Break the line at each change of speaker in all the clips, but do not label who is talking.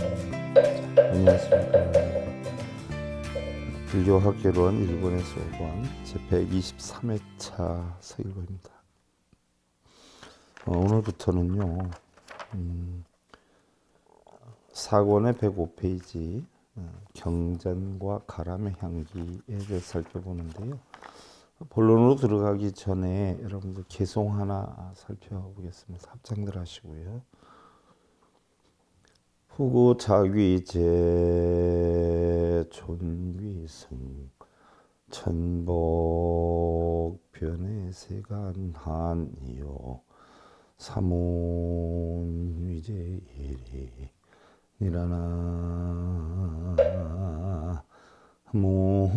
안녕하십니까. 불교학개론 일본에서 5번 제123회차 서일보입니다. 오늘부터는요 4권의 105페이지 경전과 가람의 향기에 대해 살펴보는데요. 본론으로 들어가기 전에 여러분들 개송 하나 살펴보겠습니다. 합장들 하시고요. 후구자귀제 존귀승 천복변해세간한이요 사문위제일이 니라나 모니다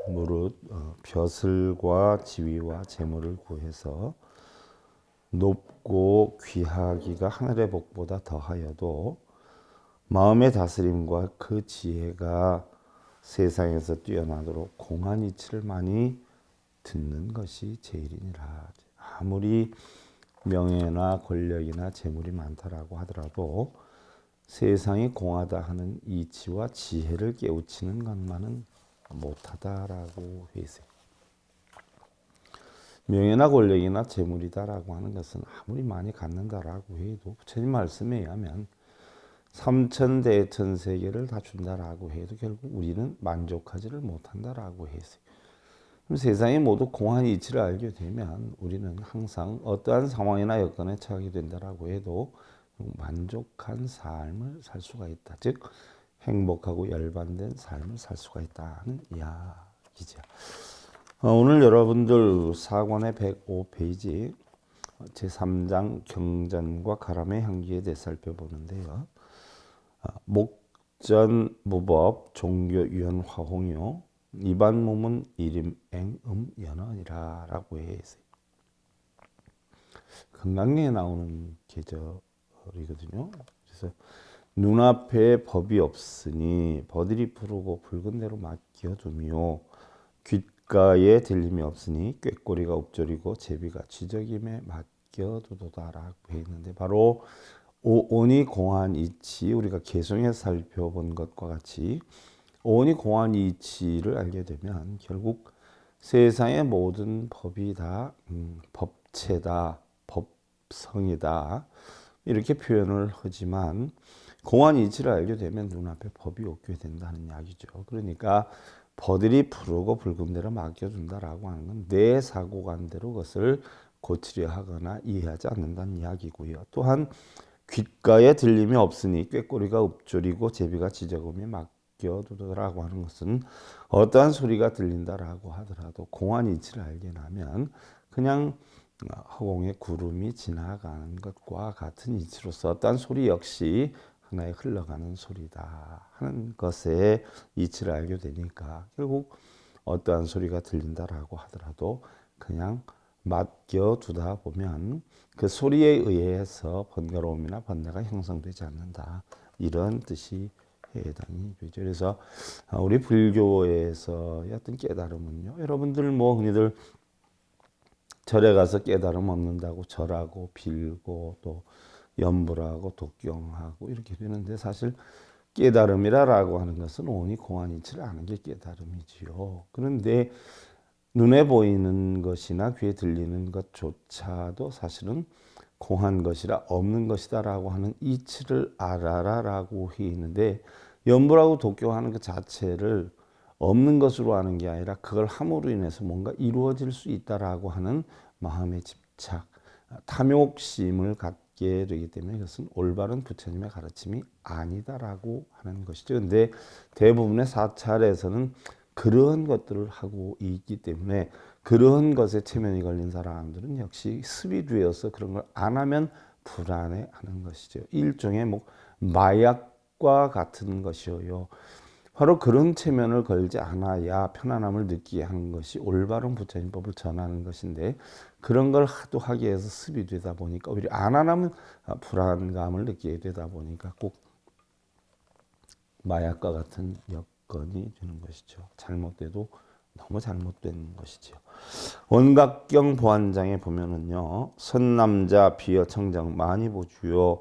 무릇 벼슬과 지위와 재물을 구해서 높고 귀하기가 하늘의 복보다 더하여도 마음의 다스림과 그 지혜가 세상에서 뛰어나도록 공한 이치를 많이 듣는 것이 제일이니라. 아무리 명예나 권력이나 재물이 많다라고 하더라도 세상이 공하다 하는 이치와 지혜를 깨우치는 것만은 못하다라고 했어요. 명예나 권력이나 재물이다라고 하는 것은 아무리 많이 갖는다라고 해도 부처님 말씀에 의하면 삼천대천세계를 다 준다라고 해도 결국 우리는 만족하지를 못한다라고 했어요. 그럼 세상이 모두 공한 이치를 알게 되면 우리는 항상 어떠한 상황이나 여건에 처하게 된다라고 해도 만족한 삶을 살 수가 있다. 즉 행복하고 열반된 삶을 살 수가 있다는 이야기죠. 오늘 여러분들 4권의 105페이지 제3장 경전과 가람의 향기에 대해 살펴보는데요. 목전 무법 종교유연 화홍요 이반무문 일임앵 연언이라 라고 했어요. 금강경에 나오는 계절이거든요. 그래서 눈앞에 법이 없으니 버들이 부르고 붉은 대로 맡겨두며 귓가에 들림이 없으니 꾀꼬리가 읍조리고 제비가 쥐적임에 맡겨두도다라고 했는데 바로 오온이 공한 이치 우리가 개성에 살펴본 것과 같이 오온이 공한 이치를 알게 되면 결국 세상의 모든 법이 다 법체다, 법성이다 이렇게 표현을 하지만 공한 이치를 알게 되면 눈앞에 법이 없게 된다는 이야기죠. 그러니까 버들이 푸르고 붉은 대로 맡겨준다라고 하는 건 내 사고관대로 그것을 고치려 하거나 이해하지 않는다는 이야기고요. 또한 귓가에 들림이 없으니 꾀꼬리가 읍조리고 제비가 짖어금에 맡겨두더라고 하는 것은 어떠한 소리가 들린다라고 하더라도 공한 이치를 알게 나면 그냥 허공에 구름이 지나가는 것과 같은 이치로서 어떠한 소리 역시 하나의 흘러가는 소리다 하는 것에 이치를 알게 되니까 결국 어떠한 소리가 들린다라고 하더라도 그냥 맡겨두다 보면 그 소리에 의해서 번거로움이나 번뇌가 형성되지 않는다 이런 뜻이 해당이 되죠. 그래서 우리 불교에서의 어떤 깨달음은요, 여러분들 뭐 흔히들 절에 가서 깨달음 얻는다고 절하고 빌고 또 염불하고 독경하고 이렇게 되는데 사실 깨달음이라고 하는 것은 온이 공한 이치를 아는 게 깨달음이지요. 그런데 눈에 보이는 것이나 귀에 들리는 것조차도 사실은 공한 것이라 없는 것이다라고 하는 이치를 알아라라고 해 있는데 염불하고 독경하는 것 자체를 없는 것으로 아는 게 아니라 그걸 함으로 인해서 뭔가 이루어질 수 있다라고 하는 마음의 집착, 탐욕심을 갖게 되기 때문에 이것은 올바른 부처님의 가르침이 아니다라고 하는 것이죠. 그런데 대부분의 사찰에서는 그러한 것들을 하고 있기 때문에 그러한 것에 체면이 걸린 사람들은 역시 습이 되어서 그런 걸 안 하면 불안해하는 것이죠. 일종의 뭐 마약과 같은 것이요. 바로 그런 체면을 걸지 않아야 편안함을 느끼게 하는 것이 올바른 부처님법을 전하는 것인데 그런 걸 하도 하기 위해서 습이 되다 보니까 오히려 안 하면 불안감을 느끼게 되다 보니까 꼭 마약과 같은 여건이 되는 것이죠. 잘못돼도 너무 잘못된 것이지요. 원각경 보안장에 보면은요, 선남자 비여 청정 많이 보주요,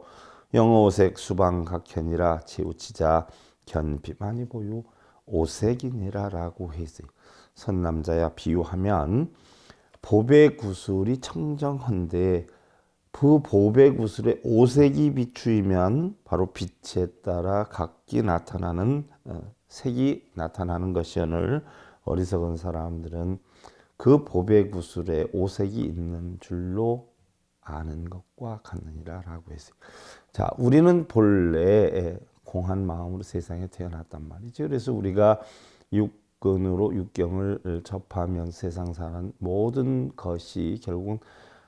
영어오색 수방 각현이라 제우치자 견비 많이 보유 오색이니라라고 했어요. 선남자야 비유하면 보배구슬이 청정한데 그 보배구슬에 오색이 비추이면 바로 빛에 따라 각기 나타나는 색이 나타나는 것이오늘 어리석은 사람들은 그 보배구슬에 오색이 있는 줄로 아는 것과 같느니라 라고 했어요. 자, 우리는 본래 공한 마음으로 세상에 태어났단 말이죠. 그래서 우리가 육근으로 육경을 접하면 세상 사는 모든 것이 결국은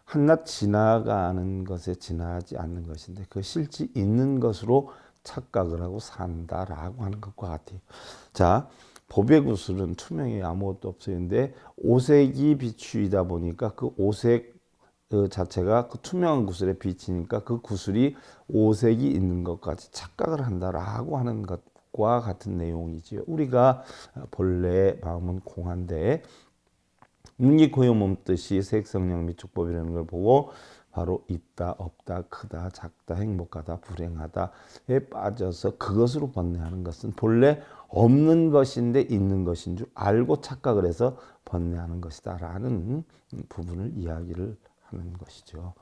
한낱 지나가는 것에 지나지 않는 것인데 그 실제 있는 것으로 착각을 하고 산다라고 하는 것과 같아요. 자, 보배구슬은 투명해 아무것도 없어요. 근데 오색이 비추이다 보니까 그 오색 자체가 그 투명한 구슬에 비치니까 그 구슬이 오색이 있는 것까지 착각을 한다라고 하는 것과 같은 내용이지요. 우리가 본래 마음은 공한데 문기 고요 몸뜻이 색성량 미축법이라는 걸 보고 바로 있다 없다 크다 작다 행복하다 불행하다에 빠져서 그것으로 번뇌하는 것은 본래 없는 것인데 있는 것인 줄 알고 착각을 해서 번뇌하는 것이다 라는 부분을 이야기를 하는 것이죠.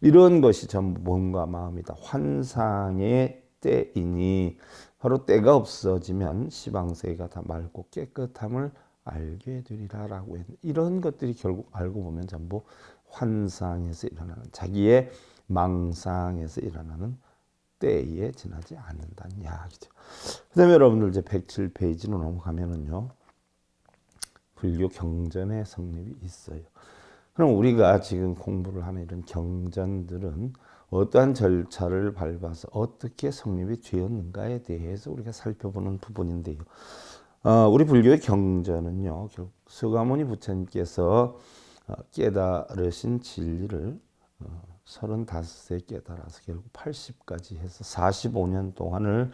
이런 것이 전부 몸과 마음이다. 환상의 때이니 바로 때가 없어지면 시방세가 다 맑고 깨끗함을 알게 되리라 라고 했는데 이런 것들이 결국 알고 보면 전부 환상에서 일어나는 자기의 망상에서 일어나는 때에 지나지 않는다는 이야기죠. 그 다음에 여러분들 이제 107페이지로 넘어가면은요. 불교 경전의 성립이 있어요. 그럼 우리가 지금 공부를 하는 이런 경전들은 어떠한 절차를 밟아서 어떻게 성립이 되었는가에 대해서 우리가 살펴보는 부분인데요. 우리 불교의 경전은요, 결국 서가모니 부처님께서 깨달으신 진리를 35세 깨달아서 결국 80까지 해서 45년 동안을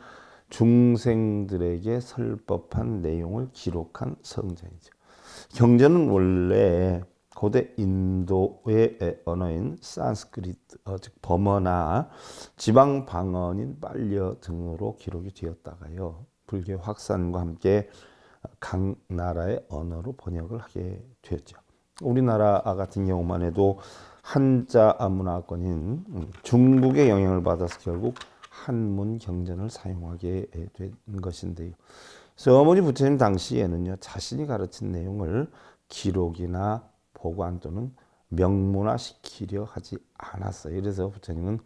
중생들에게 설법한 내용을 기록한 성전이죠. 경전은 원래 고대 인도의 언어인 산스크리트, 즉 범어나 지방 방언인 빨려 등으로 기록이 되었다가요. 불교 확산과 함께 각 나라의 언어로 번역을 하게 되었죠. 우리나라 같은 경우만 해도 한자 문화권인 중국의 영향을 받아서 결국 한문 경전을 사용하게 된 것인데요. 서머니 부처님 당시에는요, 자신이 가르친 내용을 기록이나 보관 또는 명문화시키려 하지 않았어요. 그래서 부처님은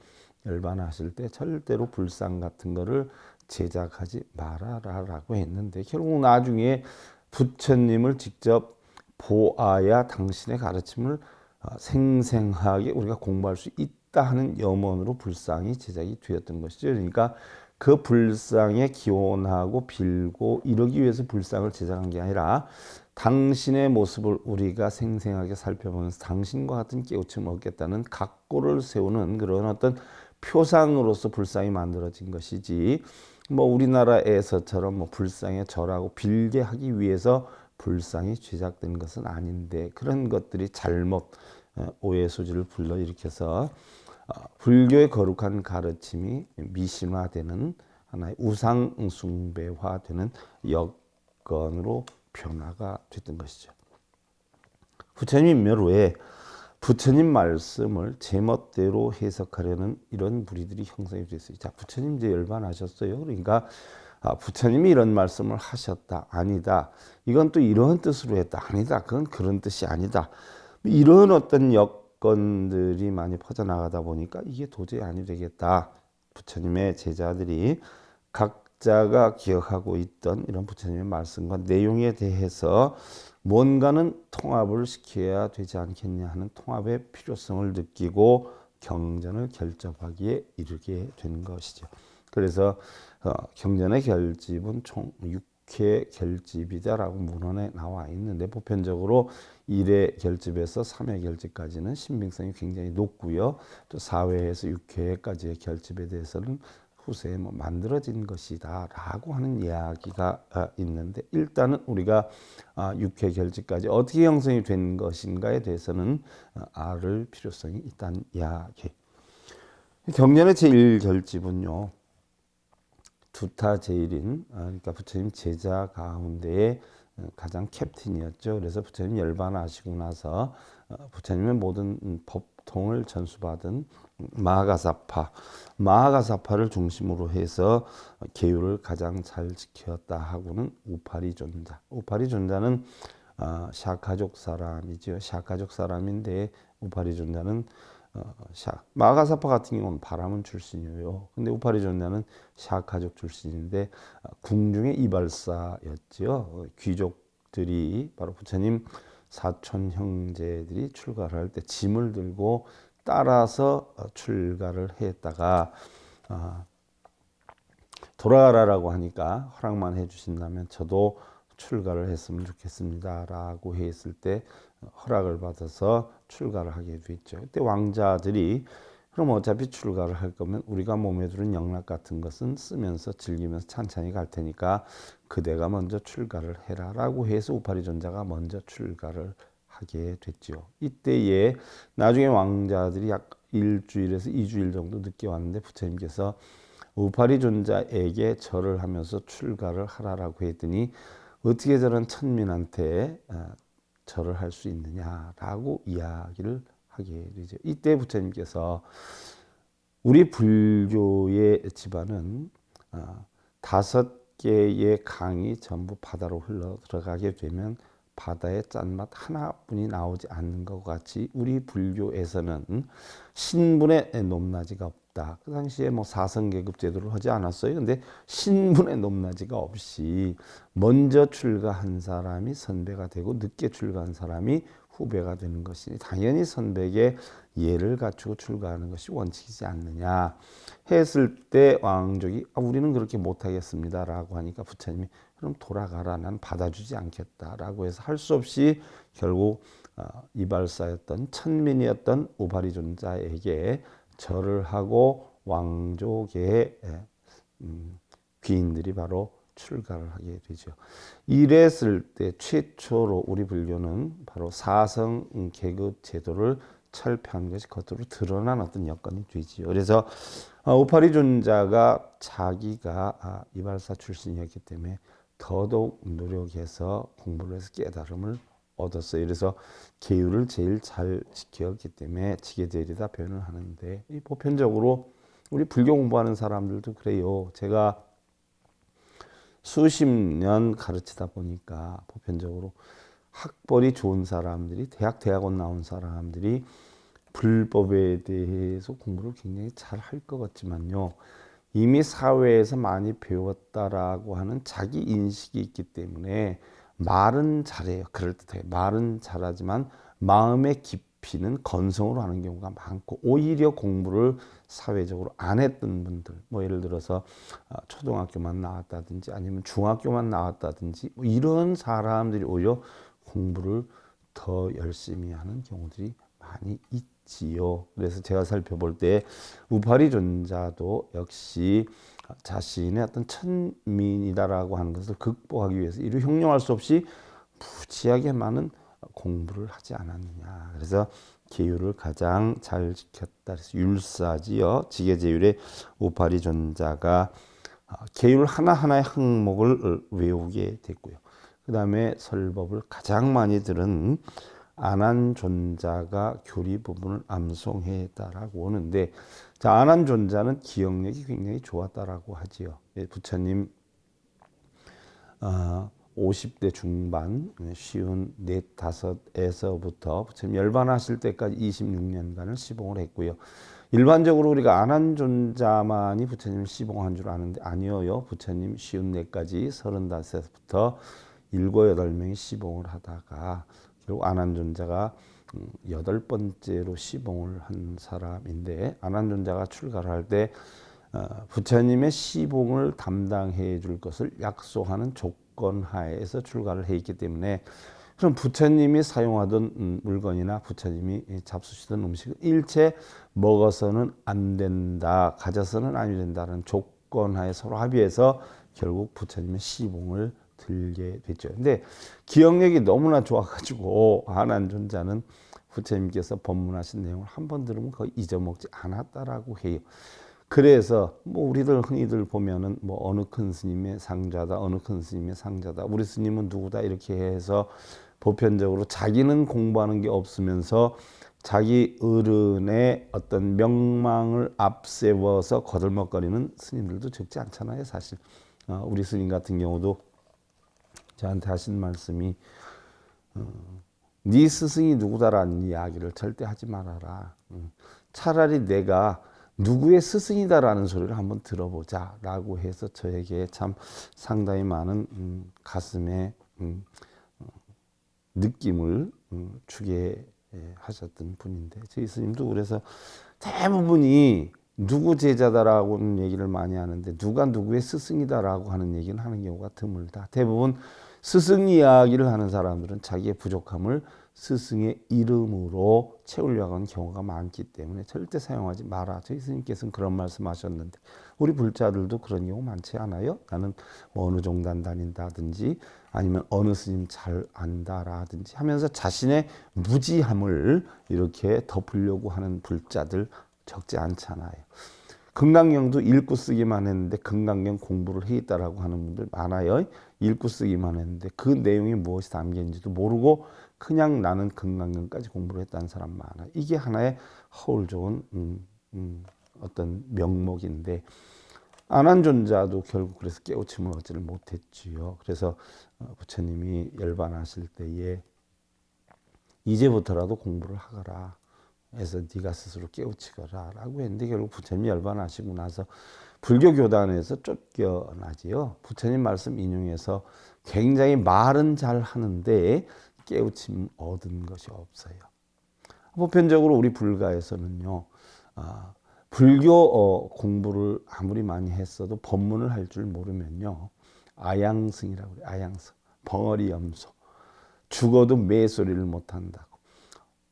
열반하실 때 절대로 불상 같은 거를 제작하지 말아라라고 했는데 결국 나중에 부처님을 직접 보아야 당신의 가르침을 생생하게 우리가 공부할 수 있다 하는 염원으로 불상이 제작이 되었던 것이죠. 그러니까 그 불상에 기원하고 빌고 이러기 위해서 불상을 제작한 게 아니라 당신의 모습을 우리가 생생하게 살펴보면서 당신과 같은 깨우침을 얻겠다는 각고를 세우는 그런 어떤 표상으로서 불상이 만들어진 것이지 뭐 우리나라에서처럼 뭐 불상에 절하고 빌게 하기 위해서 불상이 제작된 것은 아닌데 그런 것들이 잘못 오해 소지를 불러일으켜서 불교의 거룩한 가르침이 미신화되는 하나의 우상 숭배화되는 여건으로 변화가 됐던 것이죠. 부처님 인멸 후에 부처님 말씀을 제멋대로 해석하려는 이런 무리들이 형성이 됐어요. 자, 부처님 이제 열반하셨어요. 그러니까 부처님이 이런 말씀을 하셨다. 아니다. 이건 또 이런 뜻으로 했다. 아니다. 그건 그런 뜻이 아니다. 이런 어떤 여건들이 많이 퍼져나가다 보니까 이게 도저히 아니 되겠다. 부처님의 제자들이 각자가 기억하고 있던 이런 부처님의 말씀과 내용에 대해서 뭔가는 통합을 시켜야 되지 않겠냐 하는 통합의 필요성을 느끼고 경전을 결접하기에 이르게 된 것이죠. 그래서 경전의 결집은 총 6회 결집이다라고 문헌에 나와 있는데 보편적으로 1회 결집에서 3회 결집까지는 신빙성이 굉장히 높고요. 또 4회에서 6회까지의 결집에 대해서는 후세에 뭐 만들어진 것이다라고 하는 이야기가 있는데, 일단은 우리가 육회 결집까지 어떻게 형성이 된 것인가에 대해서는 알을 필요성이 있다는 이야기. 경전의 제1결집은요, 두타제일인, 그러니까 부처님 제자 가운데에 가장 캡틴이었죠. 그래서 부처님 열반하시고 나서 부처님의 모든 법통을 전수받은 마하가사파를 중심으로 해서 계율을 가장 잘 지켰다 하고는 우파리존자. 우파리존자는 샤카족 사람이죠. 샤카족 사람인데 우파리존자는 마가사파 같은 경우는 바라문 출신이에요. 근데 우파리존자는 샤카족 출신인데 궁중의 이발사였지요. 귀족들이 바로 부처님 사촌 형제들이 출가를 할 때 짐을 들고 따라서 출가를 했다가 돌아가라라고 하니까 허락만 해주신다면 저도 출가를 했으면 좋겠습니다 라고 했을 때 허락을 받아서 출가를 하게 됐죠. 그때 왕자들이 그럼 어차피 출가를 할 거면 우리가 몸에 두는 영락 같은 것은 쓰면서 즐기면서 찬찬히 갈 테니까 그대가 먼저 출가를 해라 라고 해서 우파리존자가 먼저 출가를 하게 됐죠. 이때에 나중에 왕자들이 약 일주일에서 2주일 정도 늦게 왔는데 부처님께서 우파리존자에게 절을 하면서 출가를 하라라고 했더니 어떻게 저런 천민한테 절을 할 수 있느냐라고 이야기를 하게 되죠. 이때 부처님께서 우리 불교의 집안은 5개의 강이 전부 바다로 흘러 들어가게 되면 바다의 짠맛 하나뿐이 나오지 않는 것 같이 우리 불교에서는 신분의 높낮이가 없다. 그 당시에 뭐 사성계급 제도를 하지 않았어요. 근데 신분의 높낮이가 없이 먼저 출가한 사람이 선배가 되고 늦게 출가한 사람이 후배가 되는 것이니 당연히 선배에게 예를 갖추고 출가하는 것이 원칙이지 않느냐 했을 때 왕족이 우리는 그렇게 못하겠습니다 라고 하니까 부처님이 그럼 돌아가라, 난 받아주지 않겠다라고 해서 할 수 없이 결국 이발사였던 천민이었던 우파리존자에게 절을 하고 왕족의 귀인들이 바로 출가를 하게 되죠. 이랬을 때 최초로 우리 불교는 바로 사성 계급 제도를 철폐한 것이 겉으로 드러난 어떤 여건이 되지요. 그래서 우파리존자가 자기가 이발사 출신이었기 때문에 더더욱 노력해서 공부를 해서 깨달음을 얻었어요. 그래서 계율을 제일 잘 지켰기 때문에 지게제일이다 표현을 하는데 보편적으로 우리 불교 공부하는 사람들도 그래요. 제가 수십 년 가르치다 보니까 보편적으로 학벌이 좋은 사람들이 대학원 나온 사람들이 불법에 대해서 공부를 굉장히 잘 할 것 같지만요. 이미 사회에서 많이 배웠다라고 하는 자기 인식이 있기 때문에 말은 잘해요. 그럴듯해요. 말은 잘하지만 마음의 깊이는 건성으로 하는 경우가 많고 오히려 공부를 사회적으로 안 했던 분들 뭐 예를 들어서 초등학교만 나왔다든지 아니면 중학교만 나왔다든지 뭐 이런 사람들이 오히려 공부를 더 열심히 하는 경우들이 많이 있지요. 그래서 제가 살펴볼 때 우파리존자도 역시 자신의 어떤 천민이다라고 하는 것을 극복하기 위해서 이를 형용할 수 없이 무지하게 많은 공부를 하지 않았느냐. 그래서 계율을 가장 잘 지켰다. 그래서 율사지요. 지게제율의 우파리존자가 계율 하나하나의 항목을 외우게 됐고요. 그 다음에 설법을 가장 많이 들은 아난존자가 교리 부분을 암송했다라고 하는데, 자, 아난존자는 기억력이 굉장히 좋았다라고 하지요. 부처님 50대 중반, 쉬운 4~5에서부터 부처님 열반하실 때까지 26년간을 시봉을 했고요. 일반적으로 우리가 아난존자만이 부처님 시봉한 줄 아는데 아니에요. 부처님 쉬운 4까지 35에서부터 7~8명이 시봉을 하다가 결국 아난존자가 8번째로 시봉을 한 사람인데, 아난존자가 출가를 할 때 부처님의 시봉을 담당해 줄 것을 약속하는 조건 하에서 출가를 해 있기 때문에, 그럼 부처님이 사용하던 물건이나 부처님이 잡수시던 음식을 일체 먹어서는 안 된다, 가져서는 안 된다는 조건하에 서로 합의해서 결국 부처님의 시봉을 들게 됐죠. 근데 기억력이 너무나 좋아가지고 아난존자는 부처님께서 법문하신 내용을 한 번 들으면 거의 잊어먹지 않았다라고 해요. 그래서 뭐 우리들 흔히들 보면은 뭐 어느 큰 스님의 상자다, 어느 큰 스님의 상자다, 우리 스님은 누구다 이렇게 해서 보편적으로 자기는 공부하는 게 없으면서 자기 어른의 어떤 명망을 앞세워서 거들먹거리는 스님들도 적지 않잖아요, 사실. 우리 스님 같은 경우도 저한테 하신 말씀이 네 스승이 누구다라는 이야기를 절대 하지 말아라. 차라리 내가 누구의 스승이다라는 소리를 한번 들어보자라고 해서 저에게 참 상당히 많은 가슴에 느낌을 주게 하셨던 분인데, 저희 스님도 그래서 대부분이 누구 제자다라고는 얘기를 많이 하는데 누가 누구의 스승이다라고 하는 얘기는 하는 경우가 드물다. 대부분 스승 이야기를 하는 사람들은 자기의 부족함을 스승의 이름으로 채우려고 하는 경우가 많기 때문에 절대 사용하지 마라. 저희 스님께서는 그런 말씀하셨는데 우리 불자들도 그런 경우 많지 않아요? 나는 뭐 어느 종단 다닌다든지 아니면 어느 스님 잘 안다라든지 하면서 자신의 무지함을 이렇게 덮으려고 하는 불자들 적지 않잖아요. 금강경도 읽고 쓰기만 했는데 금강경 공부를 했다라고 하는 분들 많아요. 읽고 쓰기만 했는데 그 내용이 무엇이 담긴지도 모르고 그냥 나는 금강경까지 공부를 했다는 사람 많아요. 이게 하나의 허울 좋은 어떤 명목인데 아난존자도 결국 그래서 깨우침을 얻지를 못했지요. 그래서 부처님이 열반하실 때에 이제부터라도 공부를 하거라 해서 네가 스스로 깨우치거라 라고 했는데 결국 부처님이 열반하시고 나서 불교 교단에서 쫓겨나지요. 부처님 말씀 인용해서 굉장히 말은 잘 하는데 깨우침 얻은 것이 없어요. 보편적으로 우리 불가에서는요, 불교 공부를 아무리 많이 했어도 법문을 할 줄 모르면요, 아양승이라고 그래요. 아양승, 벙어리 염소, 죽어도 매소리를 못한다고.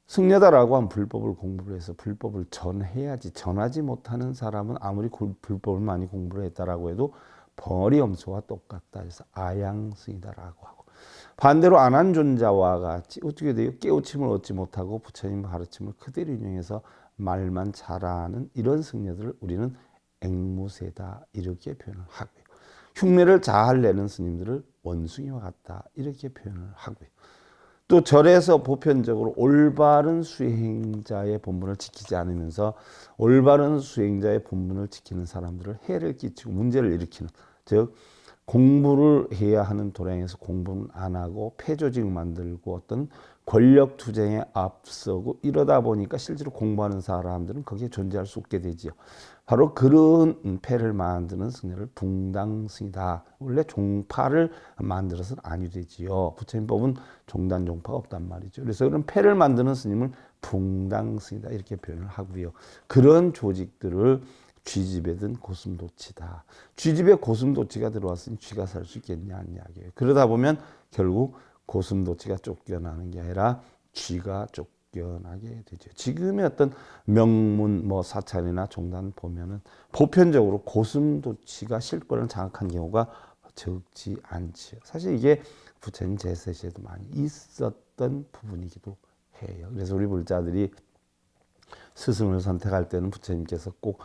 승려다라고 한 불법을 공부를 해서 불법을 전해야지, 전하지 못하는 사람은 아무리 불법을 많이 공부를 했다라고 해도 벙어리 염소와 똑같다 해서 아양승이다라고 하고, 반대로 아난존자와 같이 어떻게 돼요? 깨우침을 얻지 못하고 부처님 가르침을 그대로 인용해서 말만 잘하는 이런 승려들을 우리는 앵무새다 이렇게 표현을 하고요. 흉내를 잘 내는 스님들을 원숭이와 같다 이렇게 표현을 하고요. 또 절에서 보편적으로 올바른 수행자의 본분을 지키지 않으면서 올바른 수행자의 본분을 지키는 사람들을 해를 끼치고 문제를 일으키는, 즉 공부를 해야 하는 도량에서 공부는 안 하고 폐조직을 만들고 어떤 권력 투쟁에 앞서고 이러다 보니까 실제로 공부하는 사람들은 거기에 존재할 수 없게 되지요. 바로 그런 폐를 만드는 승려를 붕당승이다. 원래 종파를 만들어서는 아니 되지요. 부처님법은 종단 종파가 없단 말이죠. 그래서 그런 폐를 만드는 스님을 붕당승이다 이렇게 표현을 하고요. 그런 조직들을 쥐집에 든 고슴도치다. 쥐집에 고슴도치가 들어왔으니 쥐가 살 수 있겠냐는 이야기예요. 그러다 보면 결국 고슴도치가 쫓겨나는 게 아니라 쥐가 쫓겨나게 되죠. 지금의 어떤 명문 뭐 사찰이나 종단 보면은 보편적으로 고슴도치가 실권을 장악한 경우가 적지 않지요. 사실 이게 부처님 제세 시에도 많이 있었던 부분이기도 해요. 그래서 우리 불자들이 스승을 선택할 때는 부처님께서 꼭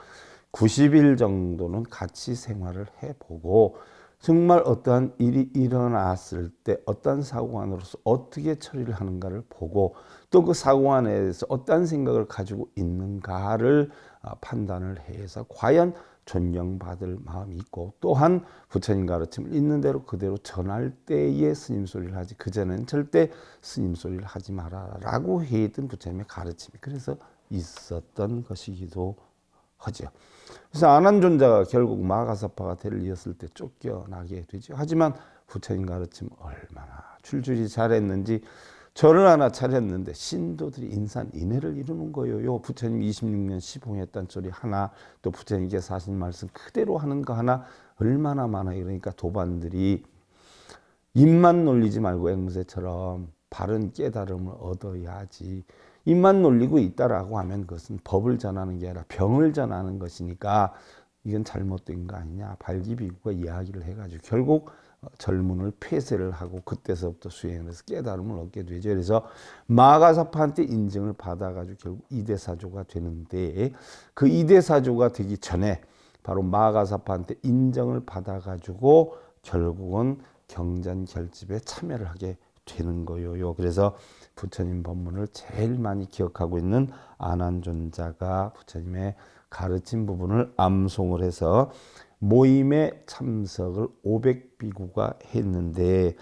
90일 정도는 같이 생활을 해보고 정말 어떠한 일이 일어났을 때 어떠한 사고관으로서 어떻게 처리를 하는가를 보고 또 그 사고관에 대해서 어떠한 생각을 가지고 있는가를 판단을 해서 과연 존경받을 마음이 있고 또한 부처님 가르침을 있는 대로 그대로 전할 때에 스님 소리를 하지 그전에는 절대 스님 소리를 하지 마라 라고 했던 부처님의 가르침이 그래서 있었던 것이기도 하죠. 그래서 아난존자가 결국 마가사파가 대를 이었을 때 쫓겨나게 되죠. 하지만 부처님 가르침 얼마나 줄줄이 잘했는지 절을 하나 차렸는데 신도들이 인산인해를 이루는 거예요. 부처님 26년 시봉했다는 소리 하나, 또 부처님께서 하신 말씀 그대로 하는 거 하나 얼마나 많아요. 그러니까 도반들이 입만 놀리지 말고 앵무새처럼 바른 깨달음을 얻어야지. 입만 놀리고 있다라고 하면 그것은 법을 전하는 게 아니라 병을 전하는 것이니까 이건 잘못된 거 아니냐. 발기비구가 이야기를 해가지고 결국 절문을 폐쇄를 하고 그때서부터 수행을 해서 깨달음을 얻게 되죠. 그래서 마가사파한테 인정을 받아가지고 결국 이대사조가 되는데 그 이대사조가 되기 전에 바로 마가사파한테 인정을 받아가지고 결국은 경전결집에 참여를 하게 되는 거예요. 그래서 부처님 법문을 제일 많이 기억하고 있는 아난존자가 부처님의 가르친 부분을 암송을 해서 모임에 참석을 500비구가 했는데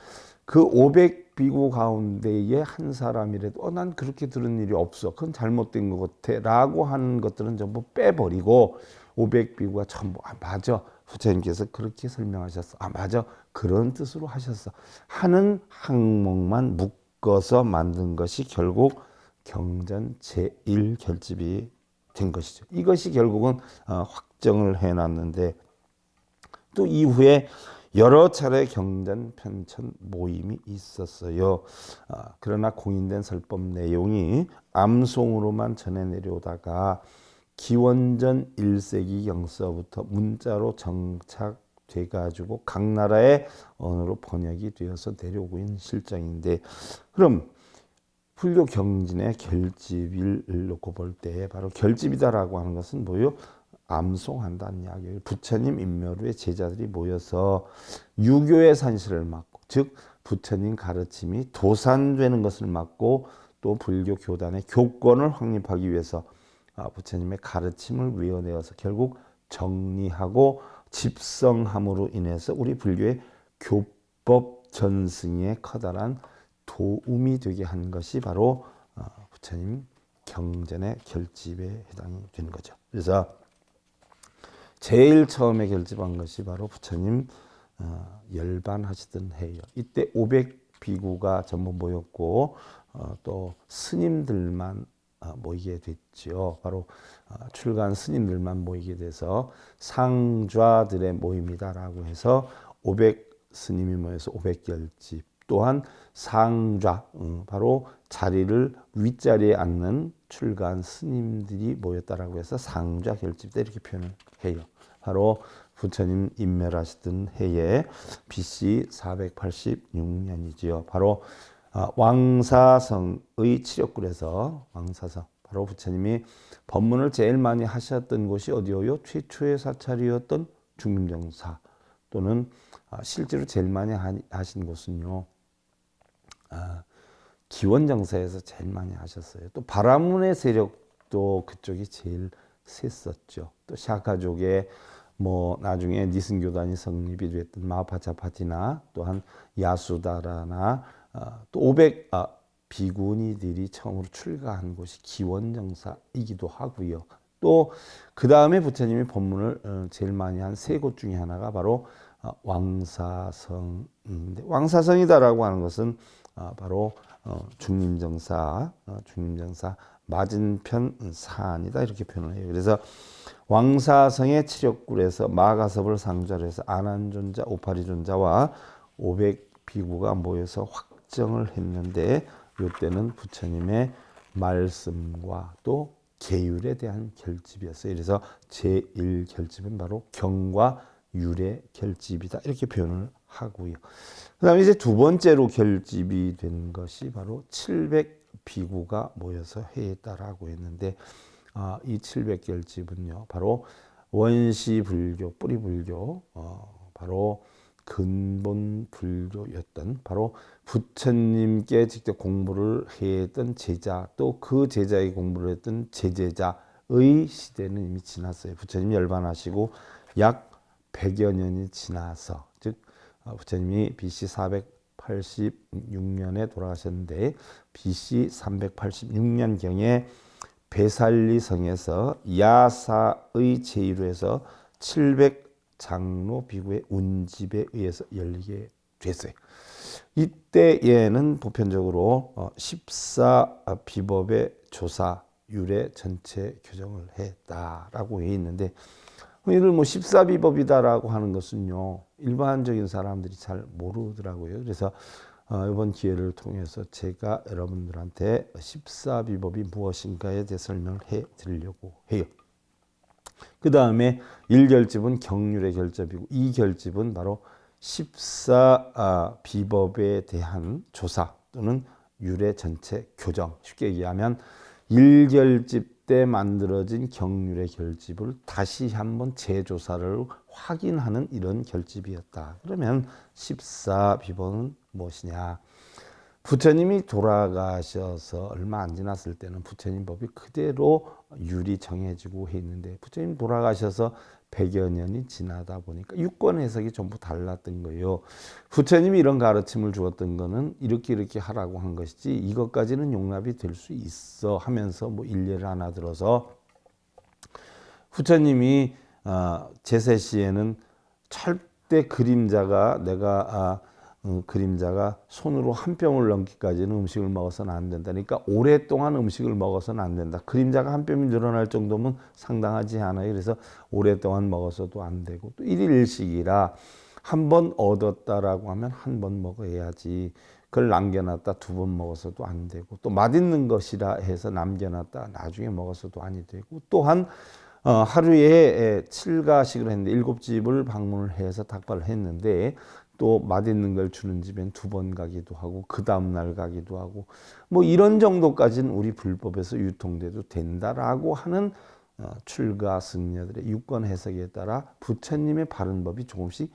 그 500비구 가운데에 한 사람이라도 난 그렇게 들은 일이 없어. 그건 잘못된 것 같아. 라고 하는 것들은 전부 빼버리고 500비구가 전부 맞아. 부처님께서 그렇게 설명하셨어. 맞아. 그런 뜻으로 하셨어. 하는 항목만 묶어서 만든 것이 결국 경전 제1결집이 된 것이죠. 이것이 결국은 확정을 해놨는데 또 이후에 여러 차례 경전 편찬 모임이 있었어요. 그러나 공인된 설법 내용이 암송으로만 전해 내려오다가 기원전 1세기 경서부터 문자로 정착돼 가지고 각 나라의 언어로 번역이 되어서 내려오고 있는 실정인데 그럼 불교 경진의 결집을 놓고 볼 때 바로 결집이다라고 하는 것은 뭐요? 암송한다는 이야기예요. 부처님 인묘로의 제자들이 모여서 유교의 산실을 막고 즉 부처님 가르침이 도산되는 것을 막고 또 불교 교단의 교권을 확립하기 위해서 부처님의 가르침을 외워내어서 결국 정리하고 집성함으로 인해서 우리 불교의 교법 전승에 커다란 도움이 되게 한 것이 바로 부처님 경전의 결집에 해당이 되는 거죠. 그래서 제일 처음에 결집한 것이 바로 부처님 열반하시던 해예요. 이때 500비구가 전부 모였고 또 스님들만 모이게 됐죠. 바로 출가한 스님들만 모이게 돼서 상좌들의 모임이다라고 해서 500 스님이 모여서 500결집 또한 상좌 바로 자리를 윗자리에 앉는 출가한 스님들이 모였다라고 해서 상좌 결집대 이렇게 표현을 해요. 바로 부처님 인멸하시던 해에 BC 486년이지요. 바로 왕사성의 칠욕굴에서 왕사성 바로 부처님이 법문을 제일 많이 하셨던 곳이 어디요? 최초의 사찰이었던 중림정사 또는 실제로 제일 많이 하신 곳은요. 기원정사에서 제일 많이 하셨어요. 또 바라문의 세력도 그쪽이 제일 셌었죠. 또 샤카족의 나중에 니슨교단이 성립이 됐던 마하파차파티나 또한 야수다라나 또 500 비구니들이 처음으로 출가한 곳이 기원정사이기도 하고요. 또 그 다음에 부처님이 법문을 제일 많이 한 세 곳 중에 하나가 바로 왕사성인데 왕사성이다라고 하는 것은 바로 중림정사 맞은편 산이다 이렇게 표현을 해요. 그래서 왕사성의 칠욕굴에서 마가섭을 상좌로 해서 아난존자, 오파리존자와 500비구가 모여서 확정을 했는데 이때는 부처님의 말씀과 또 계율에 대한 결집이었어요. 그래서 제1결집은 바로 경과 율의 결집이다 이렇게 표현을 하고요. 그 다음에 이제 두 번째로 결집이 된 것이 바로 700비구가 모여서 해했다라고 했는데 이 700결집은요 바로 원시불교 뿌리불교 바로 근본 불교였던 바로 부처님께 직접 공부를 했던 제자 또 그 제자의 공부를 했던 제제자의 시대는 이미 지났어요. 부처님이 열반하시고 약 100여 년이 지나서 즉 부처님이 BC 486년에 돌아가셨는데 BC 386년경에 베살리성에서 야사의 제의로 해서 700 장로 비구의 운집에 의해서 열리게 됐어요. 이때에는 보편적으로 14비법의 조사 율의 전체 규정을 했다라고 해 있는데 이를 14비법이다라고 하는 것은요 일반적인 사람들이 잘 모르더라고요. 그래서 이번 기회를 통해서 제가 여러분들한테 14비법이 무엇인가에 대해 설명을 해 드리려고 해요. 그 다음에 1결집은 경률의 결집이고 2결집은 바로 14비법에 대한 조사 또는 율의 전체 교정. 쉽게 얘기하면 1결집 때 만들어진 경률의 결집을 다시 한번 재조사를 확인하는 이런 결집이었다. 그러면 14비법은 무엇이냐? 부처님이 돌아가셔서 얼마 안 지났을 때는 부처님 법이 그대로 율이 정해지고 했는데 부처님 돌아가셔서 100여 년이 지나다 보니까 유권 해석이 전부 달랐던 거예요. 부처님이 이런 가르침을 주었던 거는 이렇게 하라고 한 것이지 이것까지는 용납이 될 수 있어 하면서 뭐 일례를 하나 들어서 부처님이 제세 시에는 절대 그림자가 그림자가 손으로 한 뼘을 넘기까지는 음식을 먹어서는 안 된다. 그러니까 오랫동안 음식을 먹어서는 안 된다. 그림자가 한 뼘이 늘어날 정도면 상당하지 않아요. 그래서 오랫동안 먹어서도 안 되고 또 일일일식이라 한 번 얻었다라고 하면 한 번 먹어야지. 그걸 남겨놨다 2번 먹어서도 안 되고 또 맛있는 것이라 해서 남겨놨다 나중에 먹어서도 아니 되고 또한 하루에 7가식을 했는데 7집을 방문을 해서 닭발을 했는데 또 맛있는 걸 주는 집엔 2번 가기도 하고 그 다음날 가기도 하고 뭐 이런 정도까지는 우리 불법에서 유통돼도 된다라고 하는 출가 승려들의 유권 해석에 따라 부처님의 바른 법이 조금씩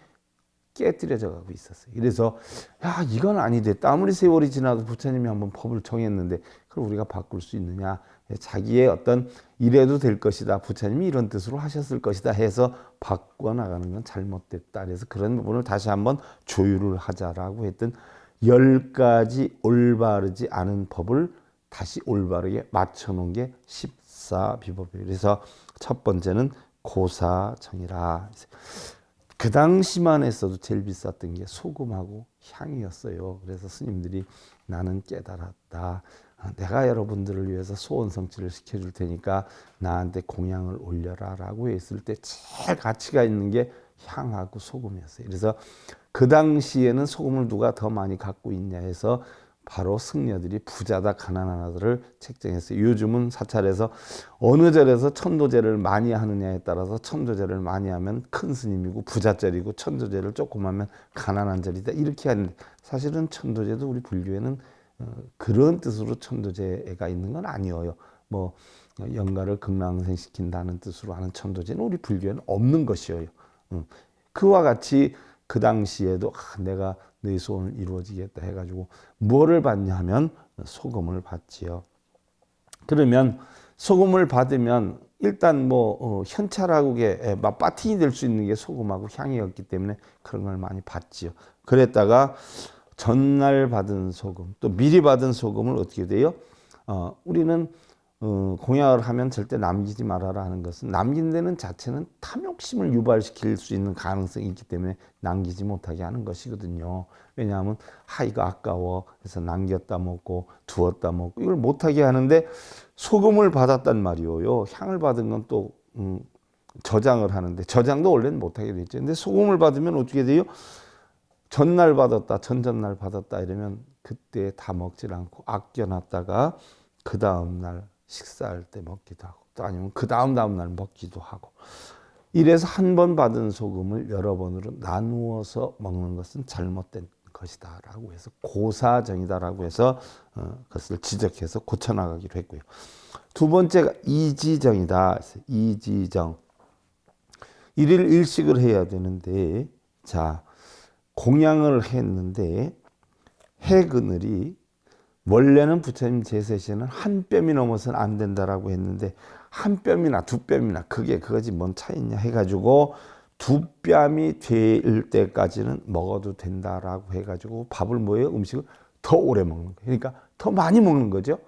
깨뜨려져 가고 있었어요. 그래서 야 이건 아니대. 아무리 세월이 지나도 부처님이 한번 법을 정했는데 그걸 우리가 바꿀 수 있느냐. 자기의 어떤 이래도 될 것이다. 부처님이 이런 뜻으로 하셨을 것이다 해서 바꿔나가는 건 잘못됐다. 그래서 그런 부분을 다시 한번 조율을 하자라고 했던 10가지 올바르지 않은 법을 다시 올바르게 맞춰놓은 게 14비법이에요. 그래서 첫 번째는 고사정이라. 그 당시만 했어도 제일 비쌌던 게 소금하고 향이었어요. 그래서 스님들이 나는 깨달았다. 내가 여러분들을 위해서 소원성취를 시켜줄 테니까 나한테 공양을 올려라 라고 했을 때 제일 가치가 있는 게 향하고 소금이었어요. 그래서 그 당시에는 소금을 누가 더 많이 갖고 있냐 해서 바로 승려들이 부자다 가난하다를 책정했어요. 요즘은 사찰에서 어느 절에서 천도제를 많이 하느냐에 따라서 천도제를 많이 하면 큰 스님이고 부자절이고 천도제를 조금 하면 가난한 절이다 이렇게 하는데 사실은 천도제도 우리 불교에는 그런 뜻으로 천도제가 있는 건 아니에요. 뭐 영가를 극락생시킨다는 뜻으로 하는 천도제는 우리 불교에는 없는 것이에요. 그와 같이 그 당시에도 내가 내 소원을 이루어지겠다 해가지고 뭐를 받냐 하면 소금을 받지요. 그러면 소금을 받으면 일단 뭐 현찰하고의 빠팅이 될 수 있는 게 소금하고 향이었기 때문에 그런 걸 많이 받지요. 그랬다가 전날 받은 소금 또 미리 받은 소금을 어떻게 돼요? 우리는 공약을 하면 절대 남기지 말아라 하는 것은 남긴 데는 자체는 탐욕심을 유발시킬 수 있는 가능성이 있기 때문에 남기지 못하게 하는 것이거든요. 왜냐하면 이거 아까워 해서 남겼다 먹고 두었다 먹고 이걸 못하게 하는데 소금을 받았단 말이에요. 향을 받은 건 또 저장을 하는데 저장도 원래는 못하게 돼 있죠. 근데 소금을 받으면 어떻게 돼요? 전날 받았다 전전날 받았다 이러면 그때 다 먹질 않고 아껴놨다가 그 다음날 식사할 때 먹기도 하고 또 아니면 그 다음 날 먹기도 하고 이래서 한 번 받은 소금을 여러 번으로 나누어서 먹는 것은 잘못된 것이다 라고 해서 고사정이다 라고 해서 그것을 지적해서 고쳐나가기로 했고요. 두 번째가 이지정이다. 이지정. 일일 일식을 해야 되는데 자 공양을 했는데 해그늘이 원래는 부처님 제세 시에는 한 뼘이 넘어서는 안 된다라고 했는데 한 뼘이나 2뼘이나 그거지 뭔 차이냐 해가지고 2뼘이 될 때까지는 먹어도 된다라고 해가지고 밥을 뭐예요? 음식을 더 오래 먹는 거예요. 그러니까 더 많이 먹는 거죠.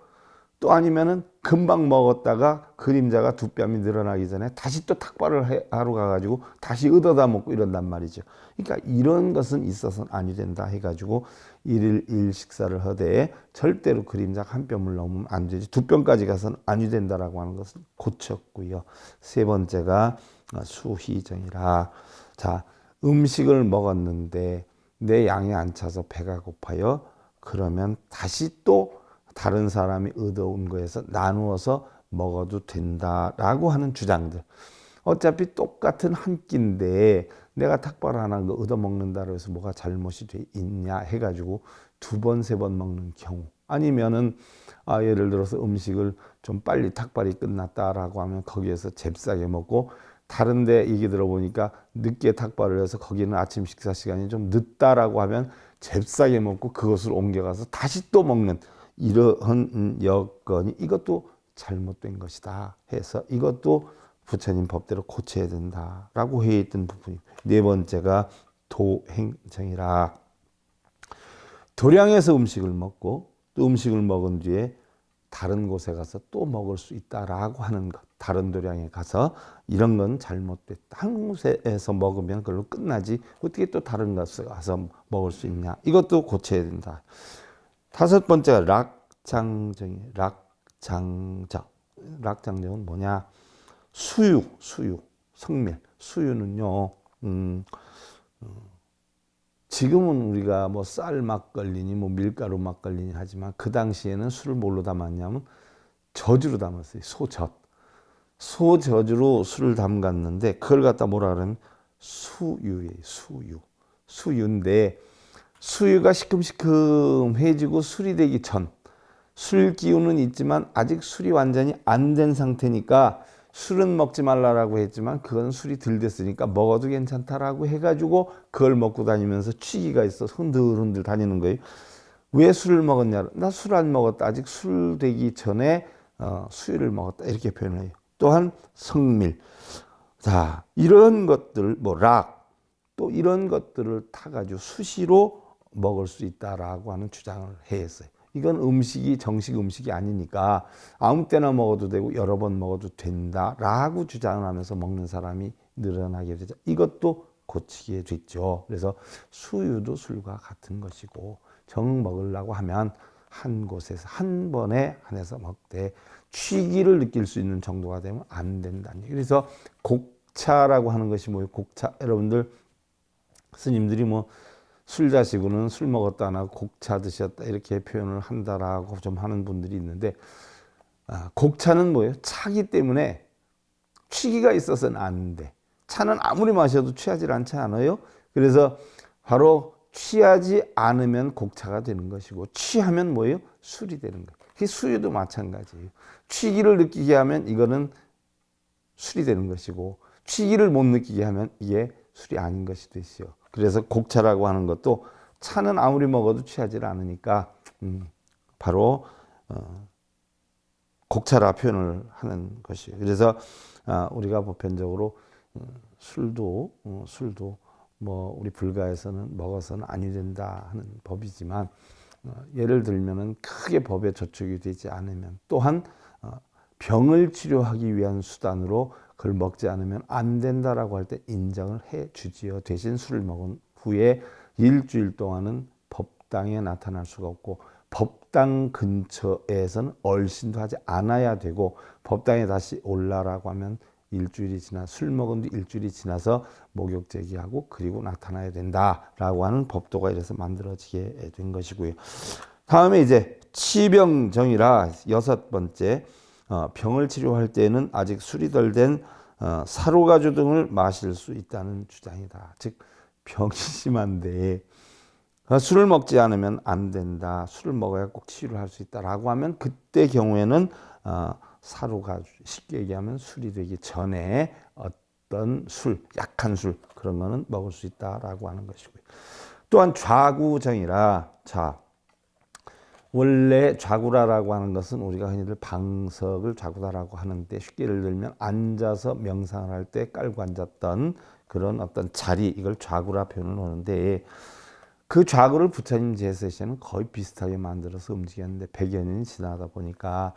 또 아니면은 금방 먹었다가 그림자가 2뼘이 늘어나기 전에 다시 또 탁발을 하러 가가지고 다시 얻어다 먹고 이런단 말이죠. 그러니까 이런 것은 있어서는 아니 된다 해가지고 일일 일식사를 하되 절대로 그림자가 한 뼘을 넘으면 안 되지. 2뼘까지 가서는 아니 된다라고 하는 것을 고쳤고요. 세 번째가 수희정이라. 자, 음식을 먹었는데 내 양이 안 차서 배가 고파요. 그러면 다시 또 다른 사람이 얻어온 거에서 나누어서 먹어도 된다라고 하는 주장들. 어차피 똑같은 한 끼인데 내가 닭발 하나 얻어먹는다고 해서 뭐가 잘못이 돼 있냐 해가지고 두 번, 세 번 먹는 경우, 아니면은 예를 들어서 음식을 좀 빨리 닭발이 끝났다라고 하면 거기에서 잽싸게 먹고, 다른데 얘기 들어보니까 늦게 닭발을 해서 거기는 아침 식사 시간이 좀 늦다라고 하면 잽싸게 먹고 그것을 옮겨가서 다시 또 먹는 이러한 여건이, 이것도 잘못된 것이다 해서 이것도 부처님 법대로 고쳐야 된다라고 회의했던 부분이. 네 번째가 도행정이라. 도량에서 음식을 먹고 또 음식을 먹은 뒤에 다른 곳에 가서 또 먹을 수 있다라고 하는 것. 다른 도량에 가서 이런 건 잘못됐다. 한 곳에서 먹으면 그걸로 끝나지 어떻게 또 다른 곳에 가서 먹을 수 있냐. 이것도 고쳐야 된다. 다섯 번째가 락장정이에요. 락장정. 락장정은 뭐냐? 수유, 성밀. 수유는요, 지금은 우리가 뭐 쌀 막걸리니 뭐 밀가루 막걸리니 하지만 그 당시에는 술을 뭘로 담았냐면 젖으로 담았어요. 소젖으로 술을 담갔는데 그걸 갖다 뭐라 그러면 수유예요. 수유인데 수유가 시큼시큼해지고 술이 되기 전, 술 기운은 있지만 아직 술이 완전히 안 된 상태니까 술은 먹지 말라라고 했지만 그건 술이 덜 됐으니까 먹어도 괜찮다라고 해가지고 그걸 먹고 다니면서 취기가 있어서 흔들흔들 다니는 거예요. 왜 술을 먹었냐? 나 술 안 먹었다. 아직 술 되기 전에 수유를 먹었다. 이렇게 표현을 해요. 또한 성밀. 자, 이런 것들, 뭐 또 이런 것들을 타가지고 수시로 먹을 수 있다라고 하는 주장을 했어요. 이건 음식이 정식 음식이 아니니까 아무 때나 먹어도 되고 여러 번 먹어도 된다라고 주장을 하면서 먹는 사람이 늘어나게 되죠. 이것도 고치게 됐죠. 그래서 수유도 술과 같은 것이고 정 먹으려고 하면 한 곳에서 한 번에 한해서 먹되 취기를 느낄 수 있는 정도가 되면 안 된다는 얘기. 그래서 곡차라고 하는 것이 뭐예요? 곡차. 여러분들 스님들이 뭐 술 자시고는 술 먹었다 안 하고 곡차 드셨다 이렇게 표현을 한다라고 좀 하는 분들이 있는데, 곡차는 뭐예요? 차기 때문에 취기가 있어서는 안 돼. 차는 아무리 마셔도 취하지 않지 않아요? 그래서 바로 취하지 않으면 곡차가 되는 것이고 취하면 뭐예요? 술이 되는 거예요. 그 수유도 마찬가지예요. 취기를 느끼게 하면 이거는 술이 되는 것이고 취기를 못 느끼게 하면 이게 술이 아닌 것이 되시오. 그래서 곡차라고 하는 것도 차는 아무리 먹어도 취하지 않으니까 바로 곡차라 표현을 하는 것이에요. 그래서 우리가 보편적으로 술도 뭐 우리 불가에서는 먹어서는 아니 된다 하는 법이지만, 예를 들면은 크게 법에 저촉이 되지 않으면, 또한 병을 치료하기 위한 수단으로 그걸 먹지 않으면 안 된다라고 할 때 인정을 해 주지요. 대신 술을 먹은 후에 일주일 동안은 법당에 나타날 수가 없고 법당 근처에서는 얼씬도 하지 않아야 되고, 법당에 다시 올라라고 하면 일주일이 지나 술 먹은 뒤 일주일이 지나서 목욕 제기하고 그리고 나타나야 된다라고 하는 법도가 이래서 만들어지게 된 것이고요. 다음에 이제 치병정이라 여섯 번째, 병을 치료할 때는 아직 술이 덜 된 사로가주 등을 마실 수 있다는 주장이다. 즉 병이 심한데 술을 먹지 않으면 안 된다. 술을 먹어야 꼭 치유를 할 수 있다라고 하면 그때 경우에는 사로가주, 쉽게 얘기하면 술이 되기 전에 어떤 술, 약한 술 그런 거는 먹을 수 있다라고 하는 것이고요. 또한 좌구정이라, 자, 원래 좌구라라고 하는 것은 우리가 흔히들 방석을 좌구다라고 하는데, 쉽게 예를 들면 앉아서 명상을 할 때 깔고 앉았던 그런 어떤 자리, 이걸 좌구라 표현을 하는데, 그 좌구를 부처님 제세시에는 거의 비슷하게 만들어서 움직였는데 100여 년이 지나다 보니까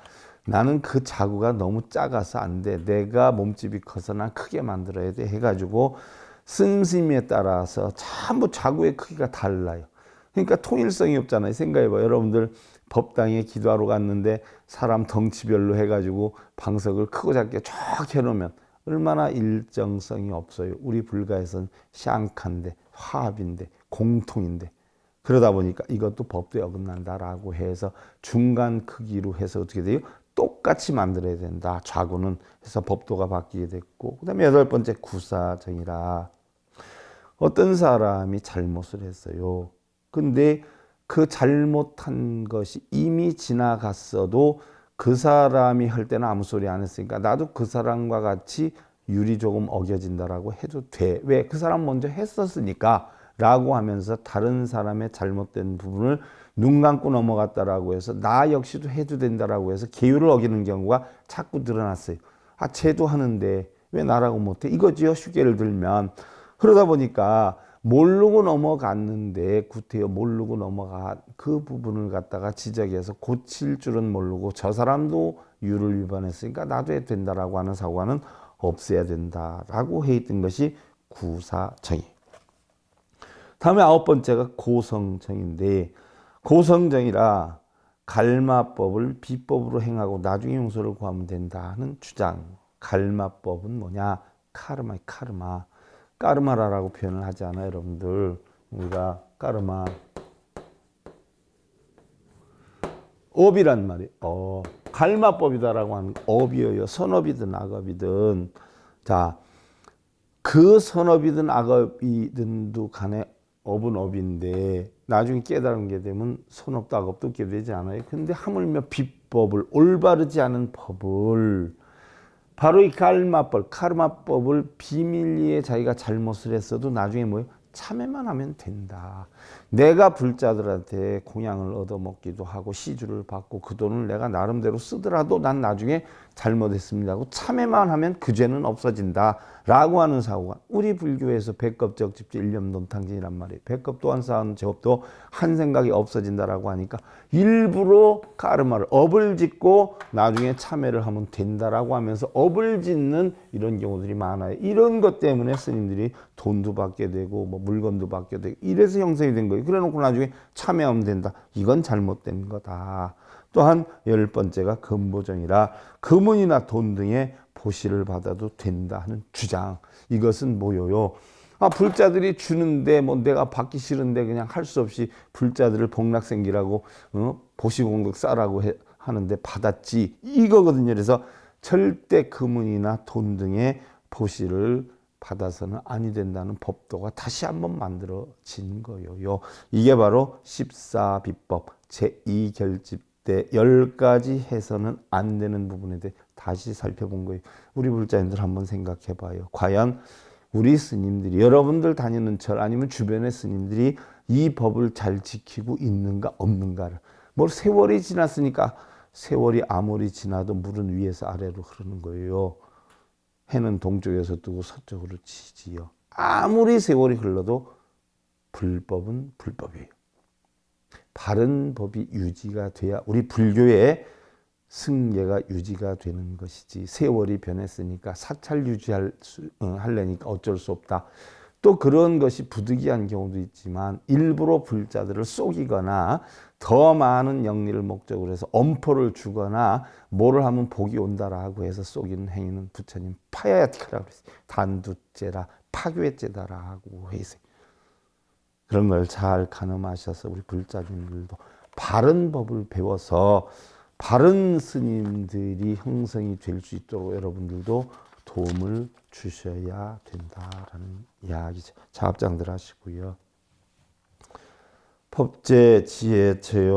나는 그 좌구가 너무 작아서 안 돼. 내가 몸집이 커서 난 크게 만들어야 돼 해가지고 스님에 따라서 전부 좌구의 크기가 달라요. 그러니까 통일성이 없잖아요. 생각해봐요. 여러분들 법당에 기도하러 갔는데 사람 덩치별로 해가지고 방석을 크고 작게 쫙 해놓으면 얼마나 일정성이 없어요. 우리 불가에서는 샹카인데 화합인데 공통인데, 그러다 보니까 이것도 법도에 어긋난다라고 해서 중간 크기로 해서 어떻게 돼요? 똑같이 만들어야 된다. 좌구는 해서 법도가 바뀌게 됐고, 그 다음에 8번째 구사정이라. 어떤 사람이 잘못을 했어요. 근데 그 잘못한 것이 이미 지나갔어도 그 사람이 할 때는 아무 소리 안 했으니까 나도 그 사람과 같이 율이 조금 어겨진다라고 해도 돼. 왜? 그 사람 먼저 했었으니까 라고 하면서 다른 사람의 잘못된 부분을 눈 감고 넘어갔다라고 해서 나 역시도 해도 된다라고 해서 계율을 어기는 경우가 자꾸 늘어났어요. 아, 쟤도 하는데 왜 나라고 못해? 이거지요. 쉽게를 들면. 그러다 보니까 모르고 넘어갔는데 구태여 모르고 넘어간 그 부분을 갖다가 지적해서 고칠 줄은 모르고 저 사람도 율을 위반했으니까 나도 해도 된다라고 하는 사고는 없애야 된다라고 해 있던 것이 구사정의. 다음에 9번째가 고성정인데, 고성정이라 갈마법을 비법으로 행하고 나중에 용서를 구하면 된다는 주장. 갈마법은 뭐냐? 카르마, 카르마. 까르마라라고 표현을 하지 않아요, 여러분들. 우리가 까르마 업이란 말이에요. 갈마법이다라고 하는 업이에요. 선업이든 악업이든. 자, 그 선업이든 악업이든도 간에 업은 업인데 나중에 깨달은 게 되면 선업도 악업도 없게 되지 않아요. 근데 하물며 비법을, 올바르지 않은 법을, 바로 이 갈마법, 카르마법을 비밀리에 자기가 잘못을 했어도 나중에 뭐예요? 참회만 하면 된다. 내가 불자들한테 공양을 얻어먹기도 하고 시주를 받고 그 돈을 내가 나름대로 쓰더라도 난 나중에 잘못했습니다 하고 참회만 하면 그 죄는 없어진다 라고 하는 사고가 우리 불교에서 백겁적 집주 일념론탕진이란 말이에요. 백겁 또한 쌓은 죄업도 한 생각이 없어진다라고 하니까 일부러 까르마를 업을 짓고 나중에 참회를 하면 된다라고 하면서 업을 짓는 이런 경우들이 많아요. 이런 것 때문에 스님들이 돈도 받게 되고 뭐 물건도 받게 되고 이래서 형성이 된 거예요. 그래놓고 나중에 참회하면 된다. 이건 잘못된 거다. 또한 10번째가 금보정이라 금은이나 돈 등의 보시를 받아도 된다 하는 주장. 이것은 뭐요? 아, 불자들이 주는데 뭐 내가 받기 싫은데 그냥 할 수 없이 불자들을 복락생기라고 보시공덕 싸라고 하는데 받았지. 이거거든요. 그래서 절대 금은이나 돈 등의 보시를 받아서는 아니 된다는 법도가 다시 한번 만들어진 거예요. 이게 바로 14비법 제2결집 때 10가지 해서는 안 되는 부분에 대해 다시 살펴본 거예요. 우리 불자님들 한번 생각해 봐요. 과연 우리 스님들이, 여러분들 다니는 절 아니면 주변의 스님들이 이 법을 잘 지키고 있는가 없는가를. 뭐 세월이 지났으니까 세월이 아무리 지나도 물은 위에서 아래로 흐르는 거예요. 해는 동쪽에서 뜨고 서쪽으로 치지요. 아무리 세월이 흘러도 불법은 불법이에요. 바른 법이 유지가 돼야 우리 불교의 승계가 유지가 되는 것이지, 세월이 변했으니까 사찰 유지하려니까 어쩔 수 없다. 또 그런 것이 부득이한 경우도 있지만 일부러 불자들을 속이거나 더 많은 영리를 목적으로 해서 엄포를 주거나 뭐를 하면 복이 온다라고 해서 속이는 행위는 부처님 파야티카라고 그랬어요. 단두죄라 파괴죄다라고 했어요. 그런 걸 잘 가늠하셔서 우리 불자님들도 바른 법을 배워서 바른 스님들이 형성이 될 수 있도록 여러분들도 도움을 주셔야 된다라는 이야기죠. 자합장들 하시고요. 법제 지혜체요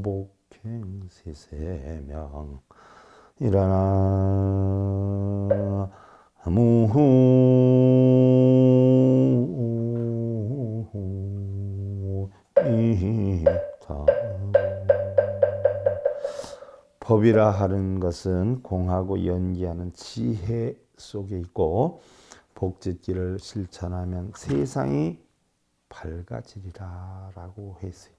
복행 세세명 일어나 무후 이타. 법이라 하는 것은 공하고 연기하는 지혜 속에 있고 복짓기를 실천하면 세상이 밝아지리라 라고 했어요.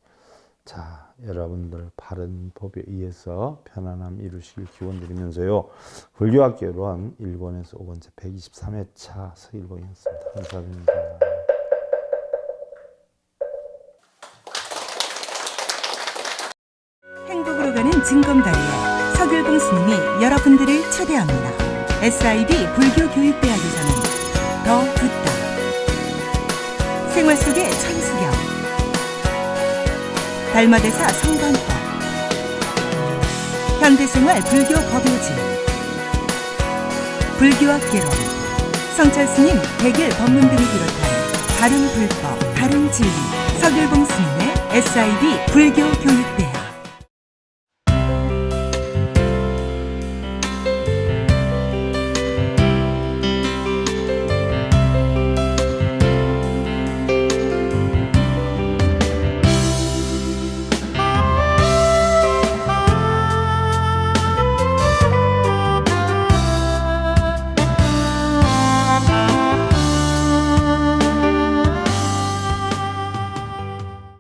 자, 여러분들 바른 법에 의해서 편안함 이루시길 기원드리면서요. 불교학개론 1권에서 5번째 123회차 서일봉이었습니다. 감사합니다.
행복으로 가는 징검다리에 서글봉 스님이 여러분들을 초대합니다. SIB 불교교육대학에서는 더 붓다, 생활 속의 천수경, 달마대사 성관법, 현대생활 불교 법요지, 불교학개론, 성철스님 백일 법문 등을 비롯한 다른 불법, 다른 진리, 서길봉 스님의 SIB 불교교육대학.